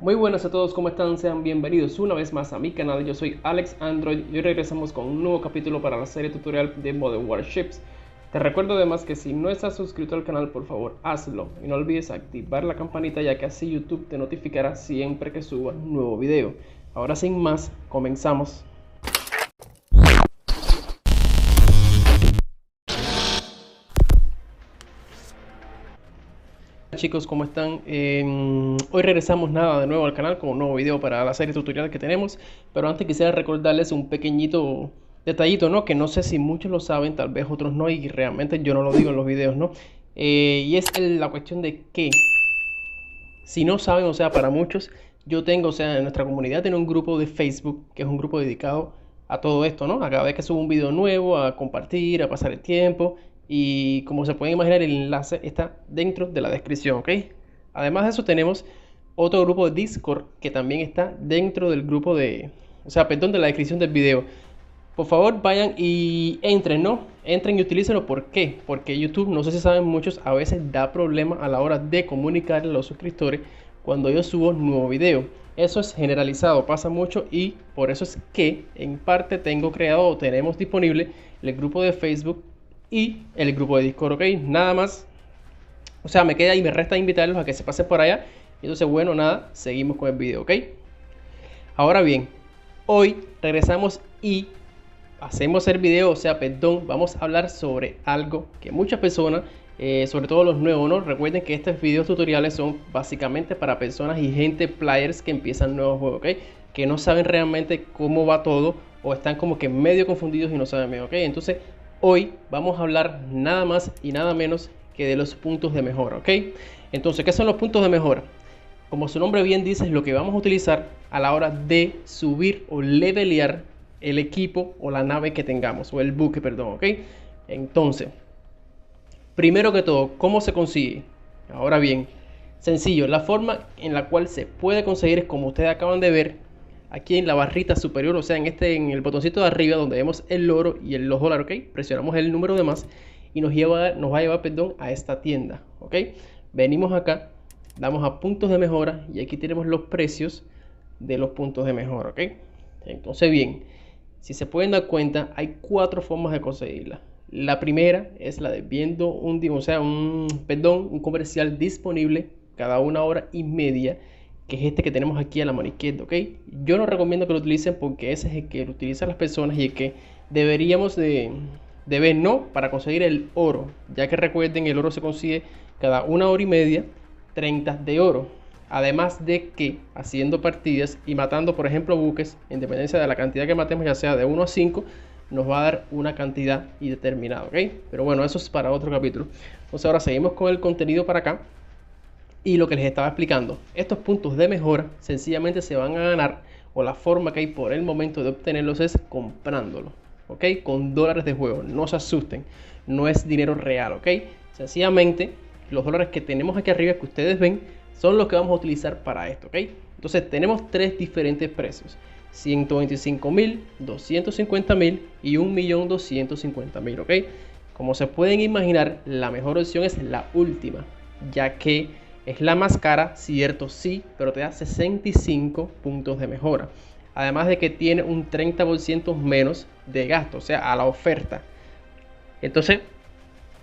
Muy buenas a todos, ¿cómo están? Sean bienvenidos una vez más a mi canal. Yo soy Alex Android y hoy regresamos con un nuevo capítulo para la serie tutorial de Modern Warships. Te recuerdo además que si no estás suscrito al canal, por favor hazlo y no olvides activar la campanita, ya que así YouTube te notificará siempre que suba un nuevo video. Ahora sin más, comenzamos. Chicos, ¿cómo están? Hoy regresamos de nuevo al canal con un nuevo video para la serie tutorial que tenemos. Pero antes quisiera recordarles un pequeñito detallito, ¿no? Que no sé si muchos lo saben, tal vez otros no, y realmente yo no lo digo en los videos, ¿no? Y es la cuestión de que, si no saben, o sea, para muchos, yo tengo, o sea, en nuestra comunidad tiene un grupo de Facebook, que es un grupo dedicado a todo esto, ¿no? A cada vez que subo un video nuevo, a compartir, a pasar el tiempo. Y como se pueden imaginar, el enlace está dentro de la descripción, ¿ok? Además de eso, tenemos otro grupo de Discord que también está dentro del grupo de, o sea, perdón, de la descripción del video. Por favor, vayan y entren, ¿no? Entren y utilícenlo. ¿Por qué? Porque YouTube, no sé si saben muchos, a veces da problema a la hora de comunicar a los suscriptores cuando yo subo un nuevo video. Eso es generalizado, pasa mucho, y por eso es que en parte tengo creado o tenemos disponible el grupo de Facebook y el grupo de Discord, ¿ok? Nada más. O sea, me queda y me resta invitarlos a que se pasen por allá. Entonces, bueno, nada, seguimos con el video, ¿ok? Ahora bien, hoy regresamos y hacemos el video, o sea, perdón, vamos a hablar sobre algo que muchas personas, sobre todo los nuevos, ¿no? Recuerden que estos videos tutoriales son básicamente para personas y gente players que empiezan nuevos juegos, ¿ok? Que no saben realmente cómo va todo o están como que medio confundidos y no saben bien, ¿ok? Entonces, hoy vamos a hablar nada más y nada menos que de los puntos de mejora, ¿ok? Entonces, ¿qué son los puntos de mejora? Como su nombre bien dice, es lo que vamos a utilizar a la hora de subir o levelear el equipo o la nave que tengamos, o el buque, perdón, ¿ok? Entonces, primero que todo, ¿cómo se consigue? Ahora bien, sencillo, la forma en la cual se puede conseguir es como ustedes acaban de ver aquí en la barrita superior, o sea, en el botoncito de arriba donde vemos el oro y los dólares, ¿ok? Presionamos el número de más y nos va a llevar, perdón, a esta tienda, ¿ok? Venimos acá, damos a puntos de mejora y aquí tenemos los precios de los puntos de mejora, ¿ok? Entonces, bien, si se pueden dar cuenta, hay 4 formas de conseguirla. La primera es la de viendo un comercial disponible cada 1 hora y media, que es este que tenemos aquí a la mano izquierda, ¿ok? Yo no recomiendo que lo utilicen porque ese es el que lo utilizan las personas y el que deberíamos de ver, ¿no? Para conseguir el oro, ya que recuerden, el oro se consigue cada 1 hora y media, 30 de oro. Además de que haciendo partidas y matando, por ejemplo, buques, en dependencia de la cantidad que matemos, ya sea de 1 a 5, nos va a dar una cantidad indeterminada, ¿ok? Pero bueno, eso es para otro capítulo. Entonces ahora seguimos con el contenido para acá. Y lo que les estaba explicando, estos puntos de mejora sencillamente se van a ganar, o la forma que hay por el momento de obtenerlos es comprándolos, ¿ok? Con dólares de juego, no se asusten, no es dinero real, ¿ok? Sencillamente, los dólares que tenemos aquí arriba que ustedes ven son los que vamos a utilizar para esto, ¿ok? Entonces tenemos 3 diferentes precios: 125.000, 250.000 y 1.250.000, ¿ok? Como se pueden imaginar, la mejor opción es la última, ya que es la más cara, cierto, sí, pero te da 65 puntos de mejora. Además de que tiene un 30% menos de gasto, o sea, a la oferta. Entonces,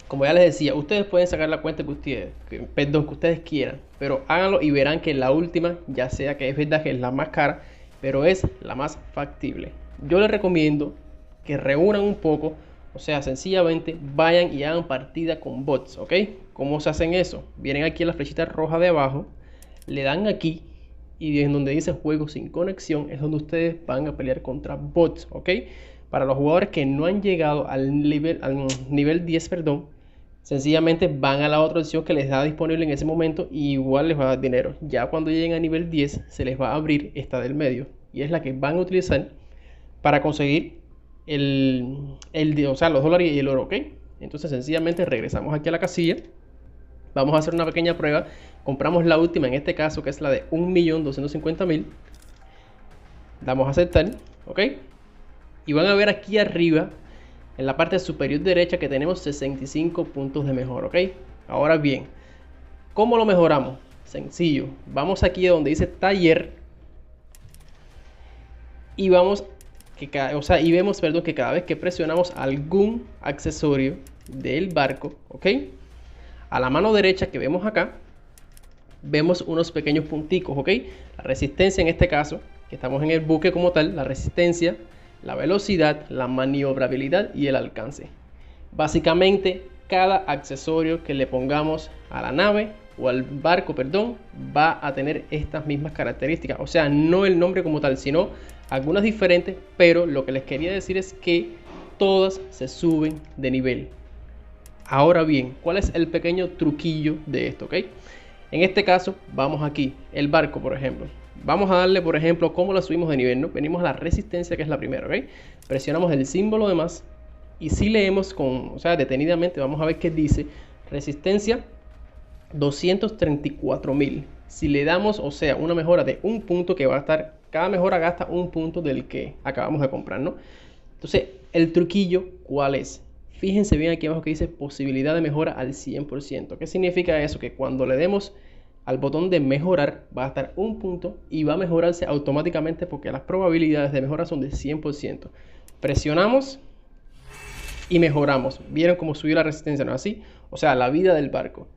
como ya les decía, ustedes pueden sacar la cuenta que ustedes quieran, pero háganlo y verán que la última, ya sea que es verdad que es la más cara, pero es la más factible. Yo les recomiendo que reúnan un poco, o sea, sencillamente vayan y hagan partida con bots, ¿ok? ¿Cómo se hacen eso? Vienen aquí a la flechita roja de abajo, le dan aquí y en donde dice juego sin conexión es donde ustedes van a pelear contra bots, ¿ok? Para los jugadores que no han llegado al nivel 10, perdón, sencillamente van a la otra opción que les da disponible en ese momento y igual les va a dar dinero. Ya cuando lleguen a nivel 10 se les va a abrir esta del medio y es la que van a utilizar para conseguir o sea, los dólares y el oro, ¿ok? Entonces sencillamente regresamos aquí a la casilla. Vamos a hacer una pequeña prueba. Compramos la última, en este caso, que es la de 1.250.000. Damos a aceptar, ¿ok? Y van a ver aquí arriba, en la parte superior derecha, que tenemos 65 puntos de mejora, ¿ok? Ahora bien, ¿cómo lo mejoramos? Sencillo. Vamos aquí a donde dice taller y y vemos, perdón, que cada vez que presionamos algún accesorio del barco, ¿ok? A la mano derecha que vemos acá, vemos unos pequeños punticos, ¿ok? La resistencia en este caso, que estamos en el buque como tal, la resistencia, la velocidad, la maniobrabilidad y el alcance. Básicamente, cada accesorio que le pongamos a la nave o al barco, perdón, va a tener estas mismas características. O sea, no el nombre como tal, sino algunas diferentes, pero lo que les quería decir es que todas se suben de nivel. Ahora bien, ¿cuál es el pequeño truquillo de esto? ¿Ok? En este caso, vamos aquí, el barco, por ejemplo. Vamos a darle, por ejemplo, cómo la subimos de nivel, ¿no? Venimos a la resistencia, que es la primera, ¿ok? Presionamos el símbolo de más y si leemos detenidamente, vamos a ver qué dice resistencia 234.000. Si le damos, una mejora de un punto que va a estar, cada mejora gasta un punto del que acabamos de comprar, ¿no? Entonces, el truquillo, ¿cuál es? Fíjense bien aquí abajo que dice posibilidad de mejora al 100%. ¿Qué significa eso? Que cuando le demos al botón de mejorar va a estar un punto y va a mejorarse automáticamente porque las probabilidades de mejora son de 100%. Presionamos y mejoramos. ¿Vieron cómo subió la resistencia? ¿No es así? O sea, la vida del barco.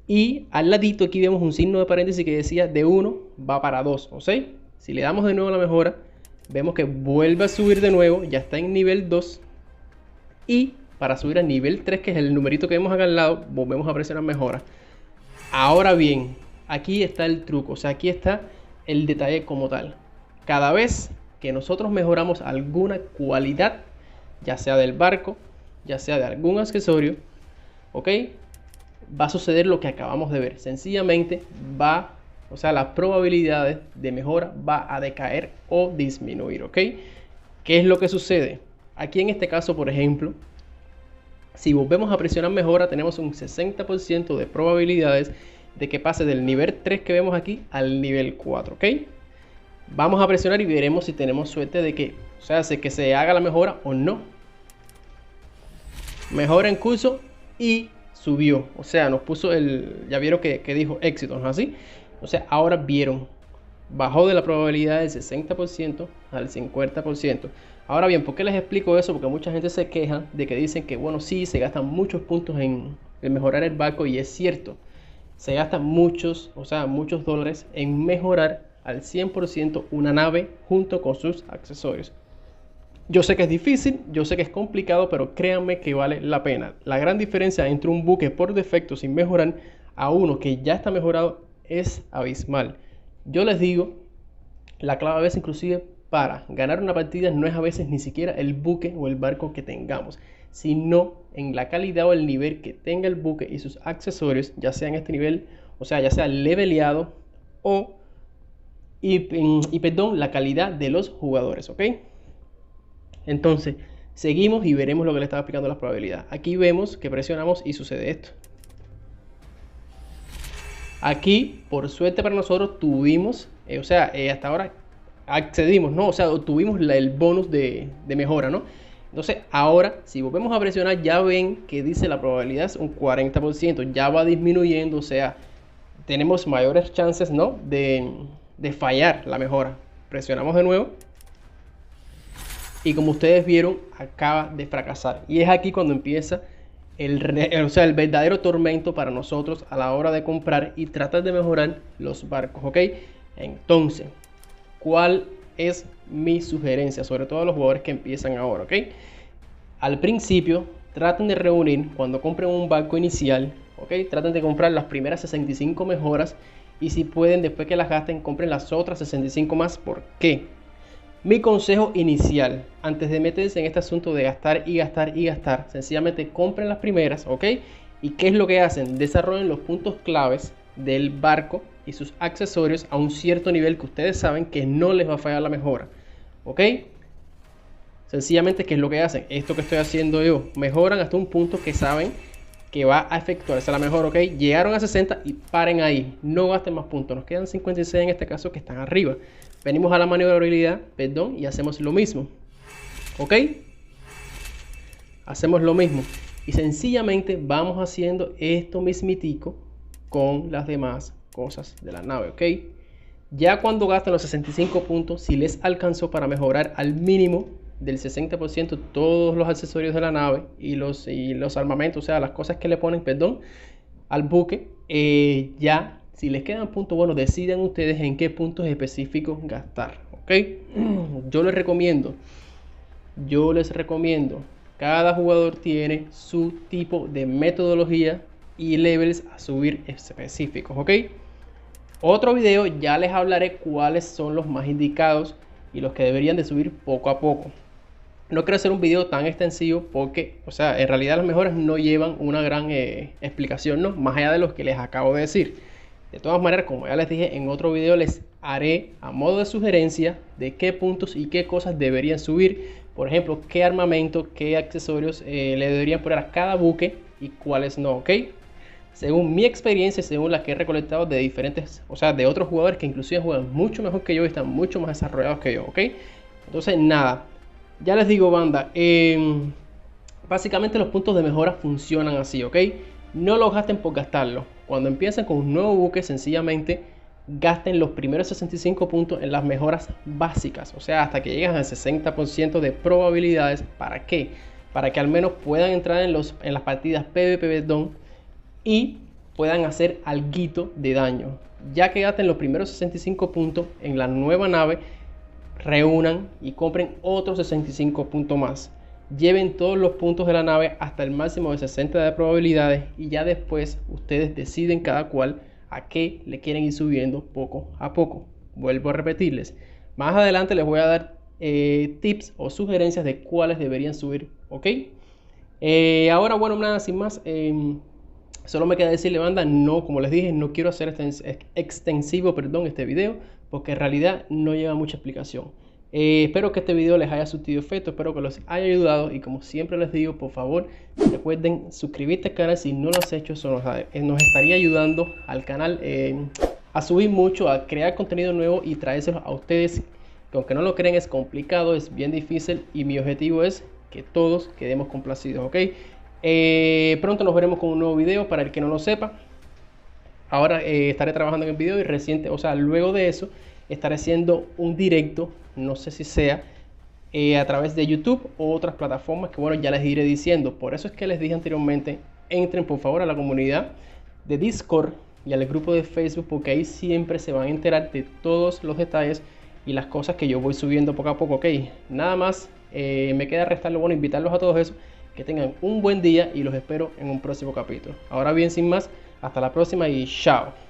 Y al ladito aquí vemos un signo de paréntesis que decía de 1 va para 2. ¿O sea? Si le damos de nuevo la mejora, vemos que vuelve a subir de nuevo, ya está en nivel 2. Y para subir a nivel 3, que es el numerito que vemos acá al lado, volvemos a presionar mejora. Ahora bien, aquí está el truco, o sea, aquí está el detalle como tal. Cada vez que nosotros mejoramos alguna cualidad, ya sea del barco, ya sea de algún accesorio, ¿ok? Va a suceder lo que acabamos de ver. Sencillamente las probabilidades de mejora va a decaer o disminuir, ¿ok? ¿Qué es lo que sucede? Aquí en este caso, por ejemplo, si volvemos a presionar mejora, tenemos un 60% de probabilidades de que pase del nivel 3 que vemos aquí al nivel 4, ¿ok? Vamos a presionar y veremos si tenemos suerte de que, que se haga la mejora o no. Mejora en curso y subió, o sea, nos puso ya vieron que dijo éxito, ¿no es así? O sea, ahora vieron, bajó de la probabilidad del 60% al 50%. Ahora bien, ¿por qué les explico eso? Porque mucha gente se queja de que dicen que, bueno, sí, se gastan muchos puntos en mejorar el barco, y es cierto. Se gastan muchos dólares en mejorar al 100% una nave junto con sus accesorios. Yo sé que es difícil, yo sé que es complicado, pero créanme que vale la pena. La gran diferencia entre un buque por defecto sin mejorar a uno que ya está mejorado es abismal. Yo les digo, la clave a veces inclusive para ganar una partida no es a veces ni siquiera el buque o el barco que tengamos, sino en la calidad o el nivel que tenga el buque y sus accesorios, ya sea en este nivel, ya sea leveleado la calidad de los jugadores, ¿ok? Entonces, seguimos y veremos lo que le estaba explicando las probabilidades. Aquí vemos que presionamos y sucede esto. Aquí, por suerte para nosotros, tuvimos, hasta ahora accedimos, ¿no? O sea, obtuvimos el bonus de mejora, ¿no? Entonces, ahora, si volvemos a presionar, ya ven que dice la probabilidad es un 40%. Ya va disminuyendo, o sea, tenemos mayores chances, ¿no? De fallar la mejora. Presionamos de nuevo. Y como ustedes vieron, acaba de fracasar. Y es aquí cuando empieza el verdadero tormento para nosotros a la hora de comprar y tratar de mejorar los barcos, ¿ok? Entonces, ¿cuál es mi sugerencia? Sobre todo a los jugadores que empiezan ahora, ¿ok? Al principio, traten de reunir, cuando compren un barco inicial, ¿ok? Traten de comprar las primeras 65 mejoras. Y si pueden, después que las gasten, compren las otras 65 más. ¿Por qué? Mi consejo inicial, antes de meterse en este asunto de gastar y gastar y gastar, sencillamente compren las primeras, ¿ok? ¿Y qué es lo que hacen? Desarrollen los puntos claves del barco y sus accesorios a un cierto nivel que ustedes saben que no les va a fallar la mejora, ¿ok? Sencillamente, ¿qué es lo que hacen? Esto que estoy haciendo yo, mejoran hasta un punto que saben que va a efectuarse la mejora, ¿ok? Llegaron a 60 y paren ahí, no gasten más puntos, nos quedan 56 en este caso que están arriba. Venimos a la maniobrabilidad, y hacemos lo mismo, ¿ok? Hacemos lo mismo y sencillamente vamos haciendo esto mismitico con las demás cosas de la nave, ¿ok? Ya cuando gastan los 65 puntos, si les alcanzó para mejorar al mínimo del 60% todos los accesorios de la nave y los armamentos, o sea, las cosas que le ponen, perdón, al buque, ya si les quedan puntos, bueno, decidan ustedes en qué puntos específicos gastar, ¿ok? Yo les recomiendo, cada jugador tiene su tipo de metodología y levels a subir específicos, ¿ok? Otro video ya les hablaré cuáles son los más indicados y los que deberían de subir poco a poco. No quiero hacer un video tan extensivo porque, o sea, en realidad las mejoras no llevan una gran explicación, ¿no? Más allá de los que les acabo de decir. De todas maneras, como ya les dije en otro video, les haré a modo de sugerencia de qué puntos y qué cosas deberían subir. Por ejemplo, qué armamento, qué accesorios le deberían poner a cada buque y cuáles no, ¿ok? Según mi experiencia, según la que he recolectado de diferentes, o sea, de otros jugadores que inclusive juegan mucho mejor que yo y están mucho más desarrollados que yo, ¿ok? Entonces, nada, ya les digo, banda, básicamente los puntos de mejora funcionan así, ¿ok? No los gasten por gastarlo. Cuando empiecen con un nuevo buque, sencillamente gasten los primeros 65 puntos en las mejoras básicas, o sea, hasta que lleguen al 60% de probabilidades. ¿Para qué? Para que al menos puedan entrar en las partidas PvP, perdón, y puedan hacer alguito de daño. Ya que gasten los primeros 65 puntos en la nueva nave, reúnan y compren otros 65 puntos más. Lleven todos los puntos de la nave hasta el máximo de 60 de probabilidades y ya después ustedes deciden cada cual a qué le quieren ir subiendo poco a poco. Vuelvo a repetirles, más adelante les voy a dar tips o sugerencias de cuáles deberían subir, ¿ok? Ahora, bueno, nada, sin más, solo me queda decirle, banda, no, como les dije, no quiero hacer extensivo, perdón, este video, porque en realidad no lleva mucha explicación. Espero que este video les haya surtido efecto, espero que los haya ayudado y como siempre les digo, por favor, recuerden suscribirte al canal si no lo has hecho, eso nos estaría ayudando al canal a subir mucho, a crear contenido nuevo y traérselos a ustedes, que aunque no lo creen es complicado, es bien difícil y mi objetivo es que todos quedemos complacidos, ¿ok? Pronto nos veremos con un nuevo video para el que no lo sepa. Ahora estaré trabajando en el video y reciente, o sea, luego de eso estaré haciendo un directo, no sé si sea a través de YouTube o otras plataformas que bueno, ya les iré diciendo. Por eso es que les dije anteriormente, entren por favor a la comunidad de Discord y al grupo de Facebook, porque ahí siempre se van a enterar de todos los detalles y las cosas que yo voy subiendo poco a poco, ok. Nada más, me queda restarlo, bueno, invitarlos a todos eso. Que tengan un buen día y los espero en un próximo capítulo. Ahora bien, sin más, hasta la próxima y chao.